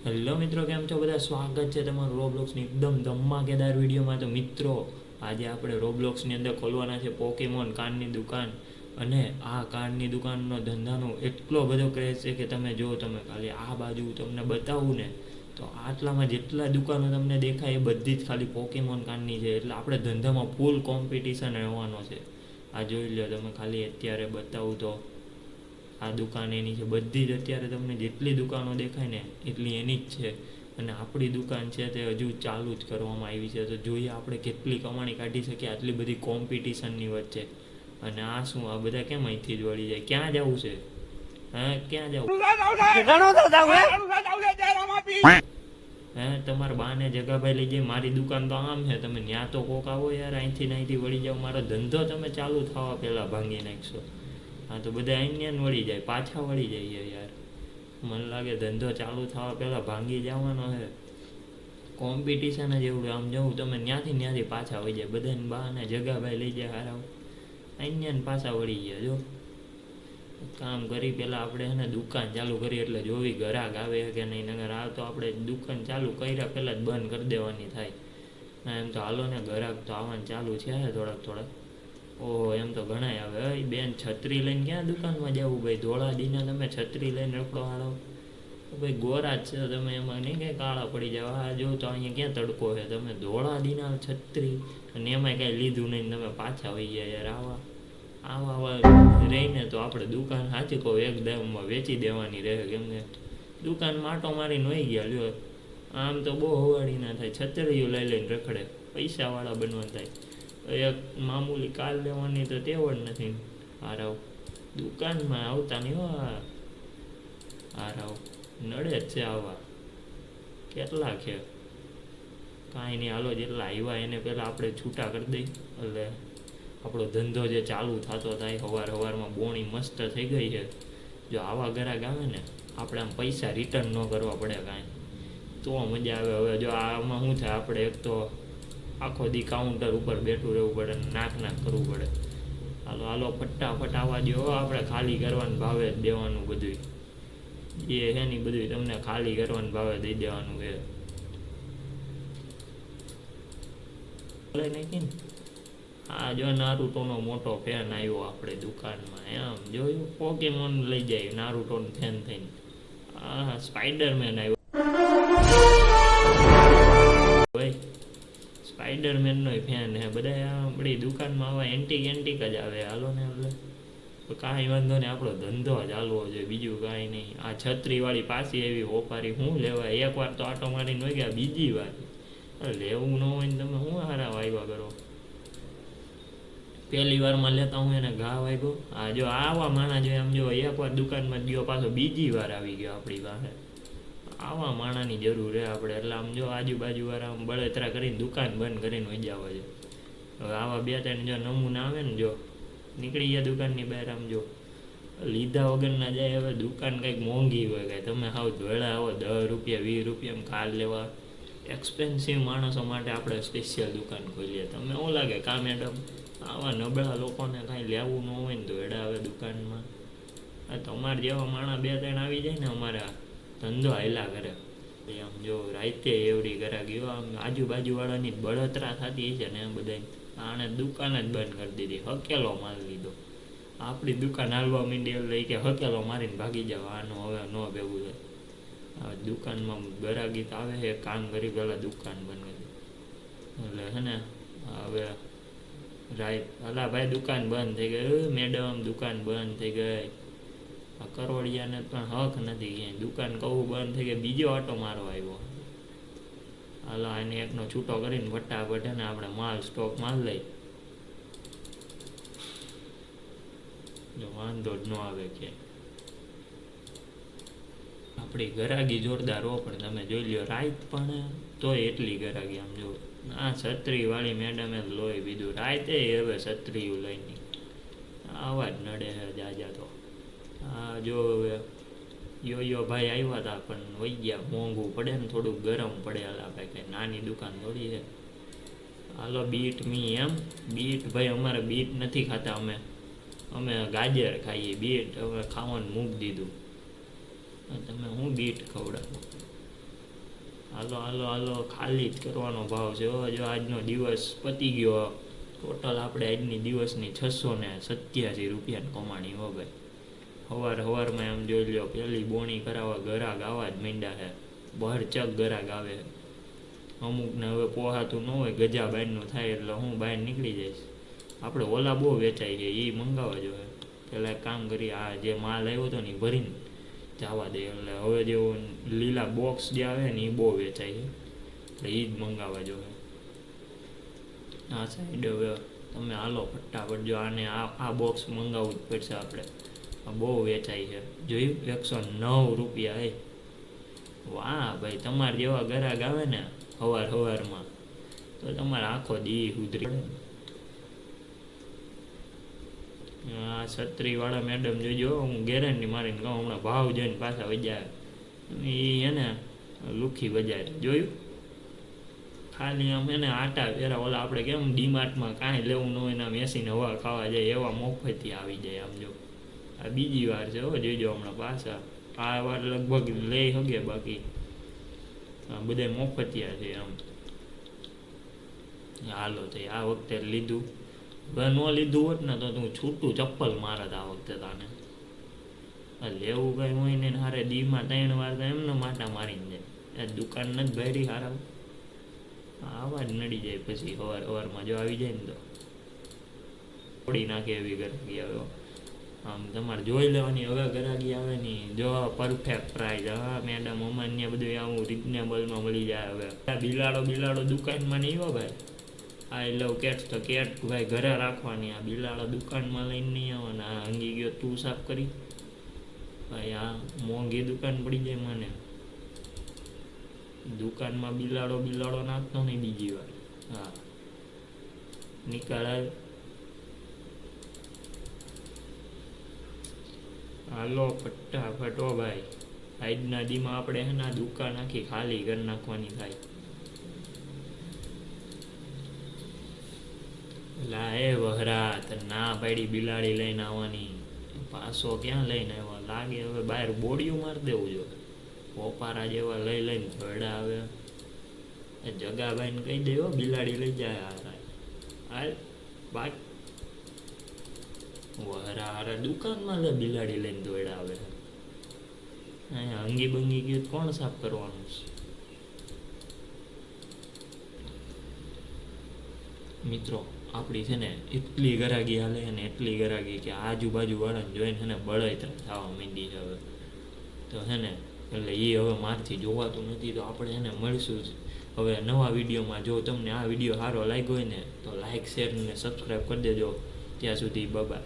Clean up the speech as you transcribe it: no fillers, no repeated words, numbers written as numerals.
Hello મિત્રો, કેમ છો બધા? સ્વાગત છે તમારું રોબ્લોક્સની એકદમ ધમાકેદાર વિડીયોમાં. તો મિત્રો, આજે આપણે રોબ્લોક્સની અંદર ખોલવાના છે પોકેમોન કાર્ડની દુકાન. અને આ કાર્ડની દુકાનનો ધંધાનો એટલો બધો ક્રેઝ છે કે તમે જો, તમે ખાલી આ બાજુ તમને બતાવું ને તો આટલામાં જેટલા દુકાનો તમને દેખાય એ બધી જ ખાલી પોકેમોન કાર્ડની છે. એટલે આપણે ધંધામાં ફૂલ કોમ્પિટિશન રહેવાનો છે. આ જોઈ લો તમે, ખાલી અત્યારે બતાવું તો આ દુકાન એની છે. બધી જ અત્યારે તમને જેટલી દુકાનો દેખાય ને એટલી એની જ છે. અને આપણી દુકાન છે તે હજુ ચાલુ જ કરવામાં આવી છે. તો જોઈએ આપણે કેટલી કમાણી કાઢી શકીએ આટલી બધી કોમ્પિટિશનની વચ્ચે. અને આ શું, આ બધા કેમ અહીંથી જ વળી જાય? ક્યાં જવું છે? હા, ક્યાં જવું? હે, તમારા બાને જગાભાઈ લઈ જાય. મારી દુકાન તો આમ છે, તમે ન્યા તો કોક આવો યાર, અહીંથી વળી જાઓ. મારો ધંધો તમે ચાલુ થવા પહેલાં ભાંગી નાખશો. હા, તો બધા અહીંયા વળી જાય, પાછા વળી જાય યાર. મને લાગે ધંધો ચાલુ થવા પહેલાં ભાંગી જવાનો છે. કોમ્પિટિશન જ એવું. આમ જવું તમે ત્યાંથી પાછા વળી જાય. બધાને બાને જગાભાઈ લઈ જાય હારાવ, અહીંયા પાછા વળી ગયા. જો કામ કરી પહેલાં આપણે છે ને દુકાન ચાલુ કરી એટલે જોવી ગ્રાહક આવે કે નહીં. નગર આ તો આપણે દુકાન ચાલુ કર્યા પહેલાં જ બંધ કરી દેવાની થાય. ના, એમ તો હાલો ને, ગ્રાહક તો આવવાનું ચાલુ છે થોડાક. ઓહો, એમ તો ઘણાય આવે. બેન, છત્રી લઈને ક્યાં દુકાનમાં જવું ભાઈ? ધોળા દીના તમે છત્રી લઈને રખડો હાલો ભાઈ? ગોરા જ છે તમે, એમાં નહીં કંઈ કાળા પડી જાવ. આ જો તો અહીંયા ક્યાં તડકો છે, તમે ધોળા દીના છત્રી અને એમાંય કાંઈ લીધું નહીં, તમે પાછા હોઈ ગયા યાર. આવા રહીને તો આપણે દુકાન સાચી કહો એકદમમાં વેચી દેવાની રહે. કેમ કે દુકાન માટો મારીને હોઈ ગયા. લ્યો, આમ તો બહુ હવાડી ના થાય. છત્રીઓ લઈને રખડે, પૈસાવાળા બનવાનું થાય. એક મામૂલી કાર લેવાની તો ટેવ જ નથી. હારાવ દુકાનમાં આવતા નહીં હો. હારાવ નડે જ છે આવા કેટલા છે. કાંઈ નહીં, હાલો જેટલા આવ્યા એને પહેલાં આપણે છૂટા કરી દઈ એટલે આપણો ધંધો જે ચાલુ થતો થાય. સવારમાં બોણી મસ્ત થઈ ગઈ છે. જો આવા ગ્રાહક આવે ને, આપણે આમ પૈસા રિટર્ન ન કરવા પડે કાંઈ, તો મજા આવે. હવે જો આમાં શું થાય, આપણે એક તો આખો દી કાઉન્ટર ઉપર બેઠું રહેવું પડે, નાક કરવું પડે. હાલો ફટાફટ આવવા દો. આપણે ખાલી કરવાનું ભાવે જ દેવાનું બધું એ છે ને, બધું તમને ખાલી કરવાનું ભાવે દઈ દેવાનું છે. નાખી ને, હા જો નારુટોનો મોટો ફેન આવ્યો આપણે દુકાનમાં. એમ જોયું, પોકેમોન લઈ જાય નારુટોનો ફેન થઈને. હા, સ્પાઈડરમેન આવ્યો ભાઈ. સ્પાઈડરમેનનો ફેન હે. બધા આપણી દુકાનમાં આવા એન્ટિક જ આવે. હાલો ને, એટલે કાંઈ વાંધો નહીં, આપણો ધંધો ચાલવો જોઈએ, બીજું કાંઈ નહીં. આ છત્રીવાળી પાછી એવી ઓપારી શું લેવાય? એકવાર તો આટો મારીને હોય ગયા, બીજી વાર લેવું ન હોય ને તમે શું હારા વાગ્યા કરો? પહેલી વારમાં લેતા હું એને ઘા વાગ્યો. હા, જો આવા માણા જોઈએ. આમ જો એકવાર દુકાનમાં ગયો, પાછો બીજી વાર આવી ગયો આપણી પાસે. આવા માણાની જરૂર છે આપણે. એટલે આમ જો આજુબાજુવાળા આમ બળતરા કરીને દુકાન બંધ કરીને વહી જવા છે. હવે આવા બે ત્રણ જો નમૂના આવે ને, જો નીકળી ગયા દુકાનની બહાર. આમ જો લીધા વગર ના જાય. હવે દુકાન કંઈક મોંઘી હોય કાંઈ, તમે હાવ ધોળા આવો 10 રૂપિયા 20 રૂપિયામાં કાર લેવા. એક્સપેન્સિવ માણસો માટે આપણે સ્પેશિયલ દુકાન ખોલીએ. તમને શું લાગે કા મેડમ? આવા નબળા લોકોને કાંઈ લેવું ન હોય ને તો એડા આવે દુકાનમાં. તમારે જેવા માણસ બે ત્રણ આવી જાય ને, અમારા ધંધો હાલ્યા કરે. આમ જો રાતે એવડી ગરાગીઓ, આમ આજુબાજુવાળાની બળતરા થતી છે ને, બધા આણે દુકાન જ બંધ કરી દીધી. હકેલો માલ લીધો. આપણી દુકાન હાલવા માંડી એટલે કે હકેલો મારીને ભાગી જાવ. આનું હવે ન ભેગું થાય. દુકાનમાં ગરાગી તો આવે છે, કામ કરી પહેલાં દુકાન બંધ કરી એટલે છે ને. હવે રાઈટ, અલા ભાઈ દુકાન બંધ થઈ ગઈ. મેડમ દુકાન બંધ થઈ ગઈ. આ કરોડિયાને પણ હક નથી ક્યાંય. દુકાન કહું બંધ થઈ ગઈ, બીજો આટો મારવા આવ્યો. હાલો એને એકનો છૂટો કરીને ફટાફટ ને આપણે માલ સ્ટોક માલ લઈ. જો વાંધો જ ન આવે ક્યાંય. આપણી ગરાગી જોરદાર હો, પણ તમે જોઈ લ્યો રાત પણ તોય એટલી ગરાગી. આમ જો આ છત્રીવાળી મેડમે લોહી પીધું. રાતે હવે છત્રીયું લઈને આવા જ નડે છે જાજા તો. હા જો હવે યો ભાઈ આવ્યા હતા પણ વહી ગયા. મોંઘું પડે ને, થોડુંક ગરમ પડે. હાલા ભાઈ કંઈ નાની દુકાન થોડી છે. હાલો બીટ મી એમ. બીટ ભાઈ અમારે બીટ નથી ખાતા. અમે ગાજર ખાઈએ. બીટ હવે ખાવાનું મૂકી દીધું. તમે હું બીટ ખવડાવો? હાલો હાલો હાલો, ખાલી જ કરવાનો ભાવ છે હો. જો આજનો દિવસ પતી ગયો. ટોટલ આપણે આજની દિવસની 687 રૂપિયાની કમાણી હો ભાઈ. સવારમાં એમ જોઈ લો, પેલી બોણી કરાવવા ગરાગ આવા જ માંડ્યા છે. ભરચક ગરાગ આવે. અમુકને હવે પોહાતું ન હોય, ગજા બહારનું થાય એટલે હું બહાર નીકળી જઈશ. આપણે ઓલા બહુ વેચાય છે, એ મંગાવવા જોઈએ. પેલા એક કામ કરી, આ જે માલ આવ્યો હતો ને એ ભરીને જવા દે. એટલે હવે જેવો લીલા બોક્સ જે આવે ને એ બહુ વેચાય છે, એટલે એ જ મંગાવવા જોઈએ. આ સાઈડ હવે તમે હાલો ફટાફટ, જો આને આ બોક્સ મંગાવવું જ પડશે આપણે. આ બહુ વેચાય છે, જોયું? 109 રૂપિયા. વાહ ભાઈ, તમારે જેવા ગ્રાહક આવે ને સવારમાં તો તમારે આખો દી સુધરી. આ છત્રીવાળા મેડમ જોજો, હું ગેરંટી મારીને કહું, હમણાં ભાવ જોઈને પાછા વજાય. એ એને લુખી બજારે જોયું, ખાલી આમ એને આટા પહેરા. ઓલા આપણે કેમ ડીમાર્ટમાં કાંઈ લેવું ન હોય ને આમ એસીને હવા ખાવા જાય, એવા મોફતી આવી જાય. આમ જો આ બીજી વાર છે હો, જોઈજો હમણાં પાછા. આ વાર લગભગ લઈ શકે, બાકી બધા મોફતિયા છે આમ. હાલો તો આ વખતે લીધું. હવે ન લીધું હોત ને તો તું છૂટું ચપ્પલ મારત આ વખતે તાને. લેવું કઈ હોય ને હારે દીમાં 3 વાર તો એમને માટા મારીને જાય. દુકાન નથી ભરી હારા, આવા જ નડી જાય પછી સવારમાં જો આવી જાય ને તો તોડી નાખે એવી ગરાગી આવે. આમ તમારે જોઈ લેવાની હવે ગરાગી આવે ને, જો પરફેક્ટ પ્રાઇસ. હા મેડમ, અમાન્ય બધું આવું રિઝનેબલમાં મળી જાય. હવે બિલાડો દુકાનમાં નહીં હો ભાઈ. આઈ લવ કેટ્સ તો કેટ ભાઈ ઘરે રાખવાની. આ બિલાડો દુકાનમાં લઈને નહીં આવવાના. આ હંગી ગયો તું સાફ કરી ભાઈ. આ મોંઘી દુકાન પડી જાય મને. દુકાનમાં બિલાડો નાખતો નહીં બીજી વાર. હા નીકળાય. હાલો ફટાફટ હો ભાઈ. આજના દીમાં આપણે હે ને દુકાન આખી ખાલી કરી નાખવાની થાય. લા એ વહરા, ના પાડી બિલાડી લઈને આવવાની, પાછો ક્યાં લઈને આવ્યા? લાગે હવે બહાર બોડિયું મારી દેવું જોઈએ. પોપારા જેવા લઈને ભરડા આવે. એ જગાભાઈને કહી દેવો બિલાડી લઈ જાય. હાલ બાય. વહરા હારે દુકાનમાં લે બિલાડી લઈને દોડા આવે. અહીંયા અંગી બંગી ગયું કોણ સાફ કરવાનું છે? મિત્રો આપણી છે ને એટલી ગરાગી હાલે ને, એટલી ગરાગી કે આજુબાજુ વાળાને જોઈને છે ને બળતરા થવા માંડી છે હવે તો છે ને. એટલે એ હવે મારથી જોવાતું નથી. તો આપણે એને મળીશું જ હવે નવા વિડીયોમાં. જો તમને આ વિડીયો સારો લાગ્યો હોય ને તો લાઈક, શેર અને સબસ્ક્રાઈબ કરી દેજો. ત્યાં સુધી બાય.